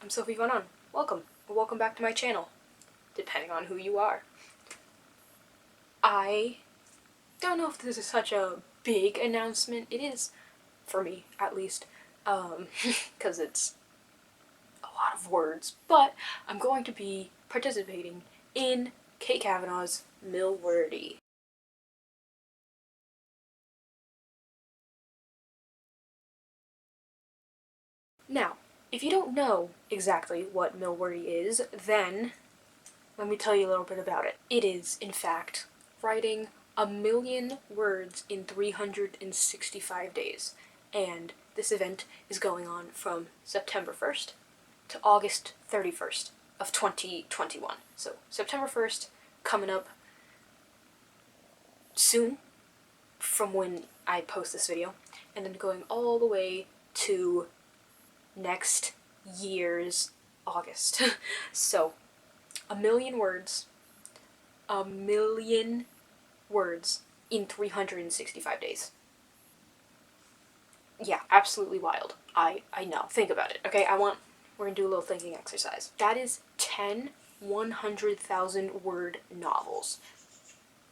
I'm Sophie. Welcome, or welcome back to my channel, depending on who you are. I don't know if this is such a big announcement. It is, for me, at least, because it's a lot of words, but I'm going to be participating in Kate Cavanaugh's MILWORDY. Now, if you don't know exactly what MILWORDY is, then let me tell you a little bit about it. It is, in fact, writing 1,000,000 words in 365 days, and this event is going on from September 1st to August 31st of 2021. So September 1st coming up soon from when I post this video, and then going all the way to next year's August. So 1,000,000 words, 1,000,000 words in 365 days. Yeah, absolutely wild. I know. Think about it, okay? We're gonna do a little thinking exercise. That is 10 100,000 word novels.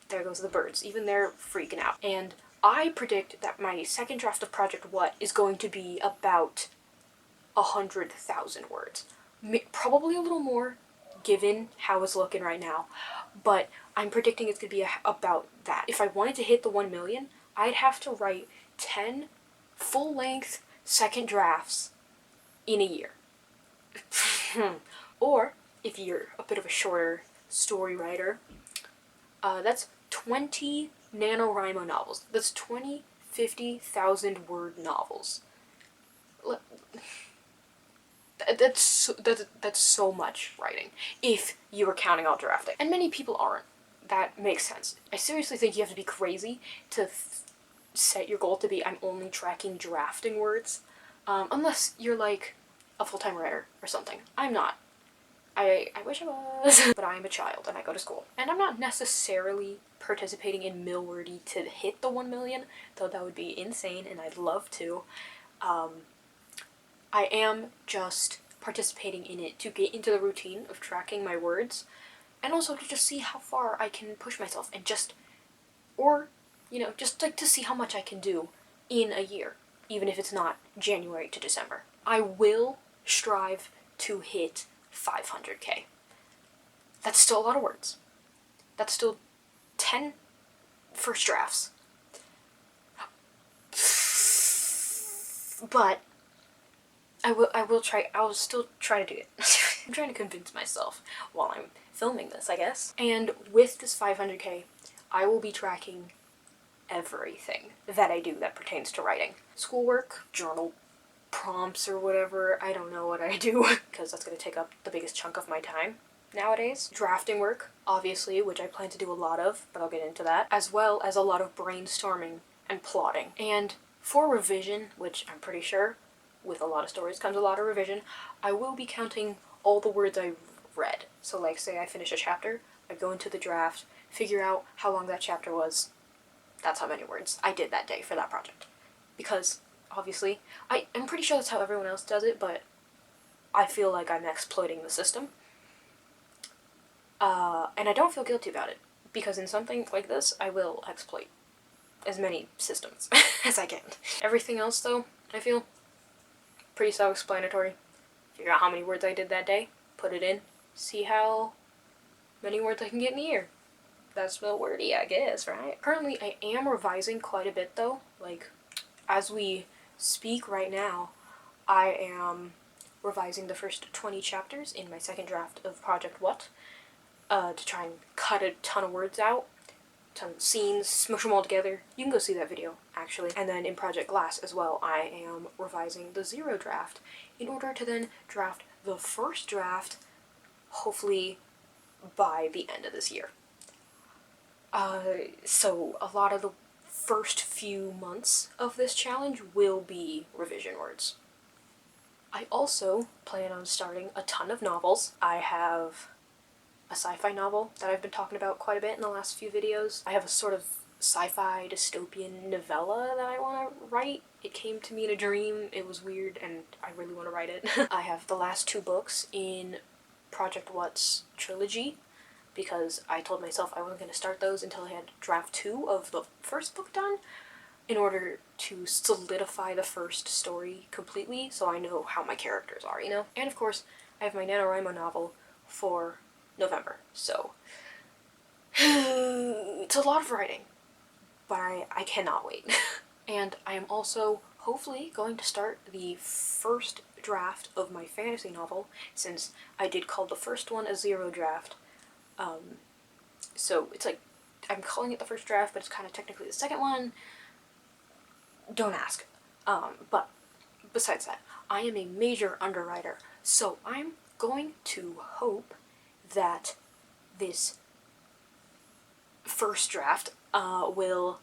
There goes the birds. Even they're freaking out. And I predict that my second draft of Project What is going to be about 100,000 words. Probably a little more, given how it's looking right now, but I'm predicting it's gonna be about that. If I wanted to hit the 1,000,000, I'd have to write 10 full-length second drafts in a year. Or, if you're a bit of a shorter story writer, that's 20 NaNoWriMo novels. That's 20 50,000 word novels. That's so much writing, if you were counting all drafting. And many people aren't. That makes sense. I seriously think you have to be crazy to set your goal to be, I'm only tracking drafting words. Unless you're like a full-time writer or something. I'm not. I wish I was. But I am a child and I go to school. And I'm not necessarily participating in MILWORDY to hit the 1,000,000, though that would be insane and I'd love to. I am just participating in it to get into the routine of tracking my words, and also to just see how far I can push myself, and just like to see how much I can do in a year, even if it's not January to December. I will strive to hit 500K. That's still a lot of words. That's still 10 first drafts. But I'll still try to do it. I'm trying to convince myself while I'm filming this, I guess. And with this 500K, I will be tracking everything that I do that pertains to writing. Schoolwork, journal prompts or whatever, I don't know what I do, because that's going to take up the biggest chunk of my time nowadays. Drafting work, obviously, which I plan to do a lot of, but I'll get into that, as well as a lot of brainstorming and plotting. And for revision, which I'm pretty sure with a lot of stories comes a lot of revision, I will be counting all the words I read. So like, say I finish a chapter, I go into the draft, figure out how long that chapter was. That's how many words I did that day for that project. Because, obviously, I'm pretty sure that's how everyone else does it, but I feel like I'm exploiting the system. And I don't feel guilty about it, because in something like this, I will exploit as many systems as I can. Everything else, though, I feel pretty self-explanatory. Figure out how many words I did that day, put it in, see how many words I can get in a year. That's MILWORDY, I guess, right? Currently, I am revising quite a bit, though. Like, as we speak right now, I am revising the first 20 chapters in my second draft of Project What, to try and cut a ton of words out, ton of scenes, smush them all together. You can go see that video, actually. And then in Project Glass as well, I am revising the 0 draft in order to then draft the first draft, hopefully by the end of this year. So a lot of the first few months of this challenge will be revision words. I also plan on starting a ton of novels. I have a sci-fi novel that I've been talking about quite a bit in the last few videos. I have a sort of sci-fi dystopian novella that I want to write. It came to me in a dream, it was weird, and I really want to write it. I have the last 2 books in Project What's trilogy, because I told myself I wasn't going to start those until I had draft 2 of the first book done, in order to solidify the first story completely, so I know how my characters are, you know? And of course, I have my NaNoWriMo novel for November, so it's a lot of writing, but I cannot wait. And I am also hopefully going to start the first draft of my fantasy novel, since I did call the first one a 0 draft. So it's like, I'm calling it the first draft, but it's kind of technically the second one. Don't ask. But besides that, I am a major underwriter, so I'm going to hope that this first draft will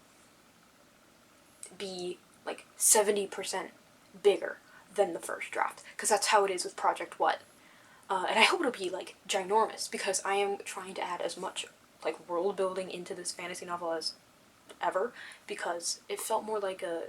be like 70% bigger than the first draft, because that's how it is with Project What. And I hope it'll be like ginormous, because I am trying to add as much like world building into this fantasy novel as ever, because it felt more like a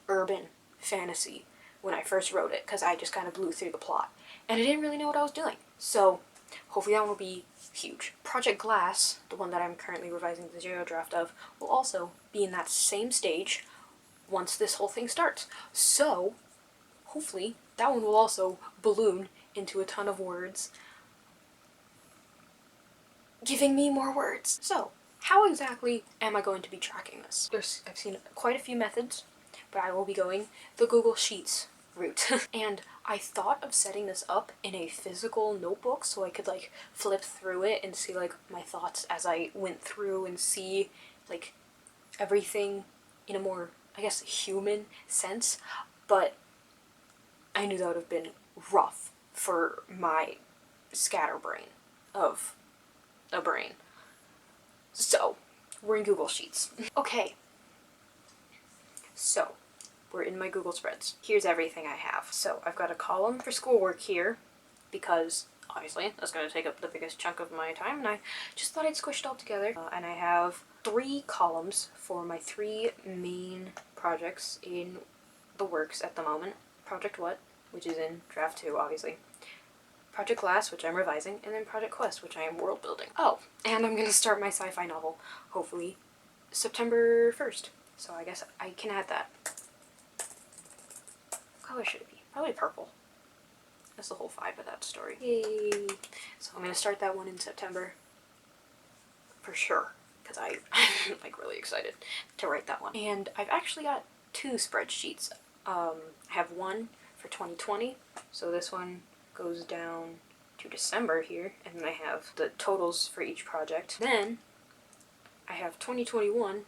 urban fantasy when I first wrote it, because I just kind of blew through the plot and I didn't really know what I was doing. So hopefully that will be huge. Project Glass, the one that I'm currently revising the 0 draft of, will also be in that same stage once this whole thing starts. So hopefully that one will also balloon into a ton of words, giving me more words. So how exactly am I going to be tracking this? I've seen quite a few methods, but I will be going the Google Sheets route. And I thought of setting this up in a physical notebook so I could like flip through it and see like my thoughts as I went through and see like everything in a more, I guess, human sense, but I knew that would have been rough for my scatterbrain of a brain. So we're in Google Sheets. Okay, so we're in my Google Spreads. Here's everything I have. So I've got a column for schoolwork here, because obviously that's going to take up the biggest chunk of my time, and I just thought I'd squish it all together. And I have 3 columns for my 3 main projects in the works at the moment. Project What, which is in draft 2, obviously. Project Glass, which I'm revising, and then Project Quest, which I am world building. Oh, and I'm going to start my sci-fi novel, hopefully, September 1st. So I guess I can add that. What color should it be? Probably purple. That's the whole vibe of that story. Yay! So I'm going to start that one in September. For sure. Because I'm like really excited to write that one. And I've actually got 2 spreadsheets. I have one for 2020. So this one goes down to December here. And then I have the totals for each project. Then I have 2021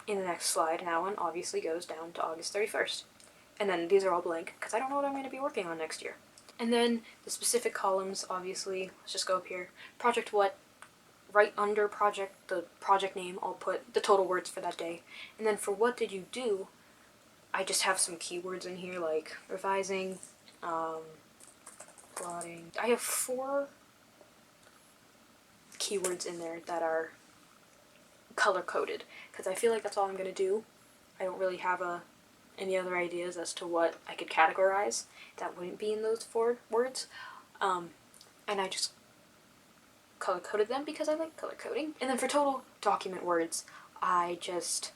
in the next slide. And that one obviously goes down to August 31st. And then these are all blank, because I don't know what I'm going to be working on next year. And then the specific columns, obviously, let's just go up here. Project What, right under the project name, I'll put the total words for that day. And then for What Did You Do, I just have some keywords in here, like revising, plotting. I have 4 keywords in there that are color-coded, because I feel like that's all I'm going to do. I don't really have any other ideas as to what I could categorize that wouldn't be in those 4 words. And I just color-coded them because I like color-coding. And then for total document words, I just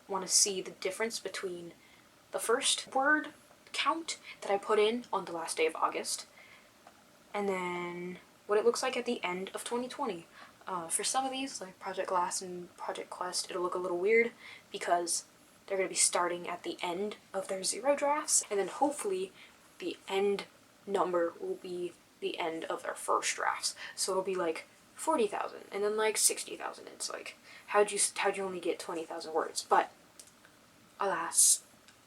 want to see the difference between the first word count that I put in on the last day of August, and then what it looks like at the end of 2020. For some of these, like Project Glass and Project Quest, it'll look a little weird because they're going to be starting at the end of their 0 drafts, and then hopefully the end number will be the end of their first drafts. So it'll be like 40,000 and then like 60,000. It's like, how'd you only get 20,000 words? But alas,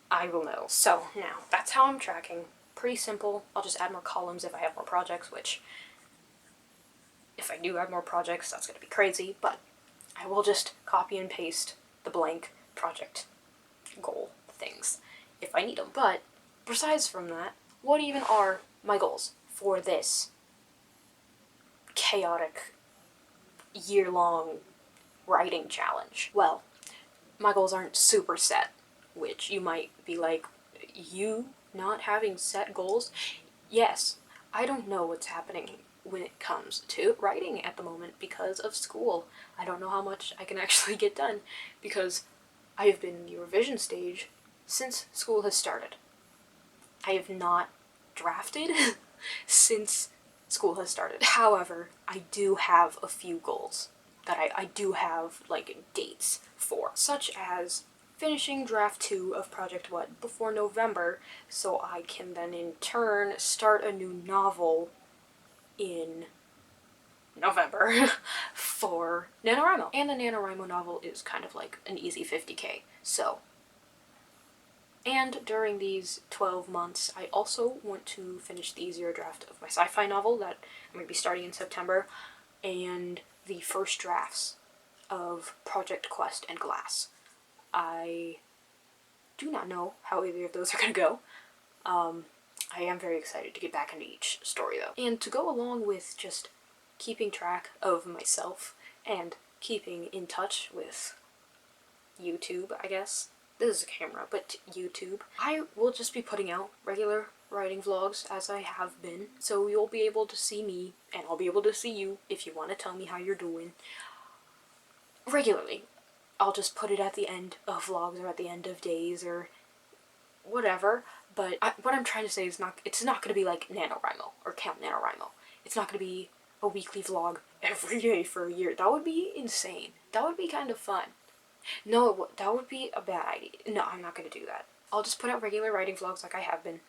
I will know. So now that's how I'm tracking. Pretty simple. I'll just add more columns if I have more projects, which if I do add more projects, that's going to be crazy, but I will just copy and paste the blank project goal things if I need them. But besides from that, what even are my goals for this chaotic year-long writing challenge. Well, my goals aren't super set, which you might be like, you not having set goals? Yes, I don't know what's happening when it comes to writing at the moment because of school. I don't know how much I can actually get done because I have been in the revision stage since school has started. I have not drafted since school has started. However, I do have a few goals that I do have, like, dates for, such as finishing draft 2 of Project What before November, so I can then in turn start a new novel in November for NaNoWriMo. And the NaNoWriMo novel is kind of like an easy 50k, so. And during these 12 months, I also want to finish the easier draft of my sci-fi novel that I'm going to be starting in September, and the first drafts of Project Quest and Glass. I do not know how either of those are going to go. I am very excited to get back into each story, though. And to go along with just keeping track of myself and keeping in touch with YouTube, I guess. This is a camera, but YouTube. I will just be putting out regular writing vlogs as I have been, so you'll be able to see me, and I'll be able to see you if you want to tell me how you're doing regularly. I'll just put it at the end of vlogs or at the end of days or whatever, but what I'm trying to say is it's not going to be like NaNoWriMo or Camp NaNoWriMo. It's not going to be a weekly vlog every day for a year. That would be insane. That would be kind of fun. No, that would be a bad idea. No, I'm not going to do that. I'll just put out regular writing vlogs like I have been,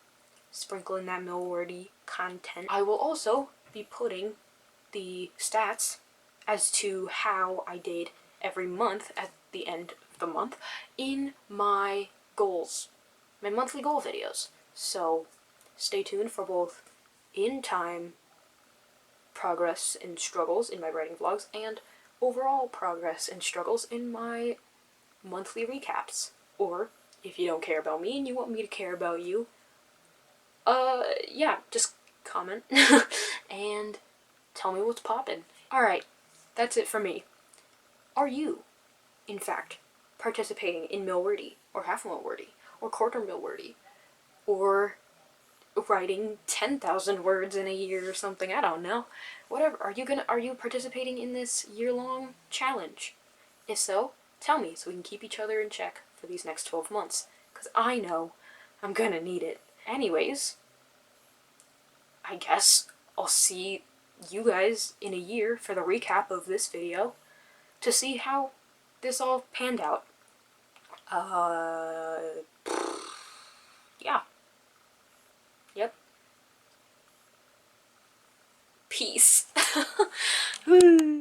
sprinkling that MILWORDY content. I will also be putting the stats as to how I did every month at the end of the month in my goals, my monthly goal videos. So stay tuned for both in-time progress and struggles in my writing vlogs and overall progress and struggles in my monthly recaps. Or if you don't care about me and you want me to care about you, yeah, just comment and tell me what's poppin'. Alright, that's it for me. Are you, in fact, participating in MILWORDY, or half MILWORDY, or quarter MILWORDY, or writing 10,000 words in a year or something? I don't know. Whatever. Are you participating in this year-long challenge? If so, tell me so we can keep each other in check for these next 12 months, because I know I'm gonna need it. Anyways, I guess I'll see you guys in a year for the recap of this video to see how this all panned out. Yeah. Yep. Peace. Woo.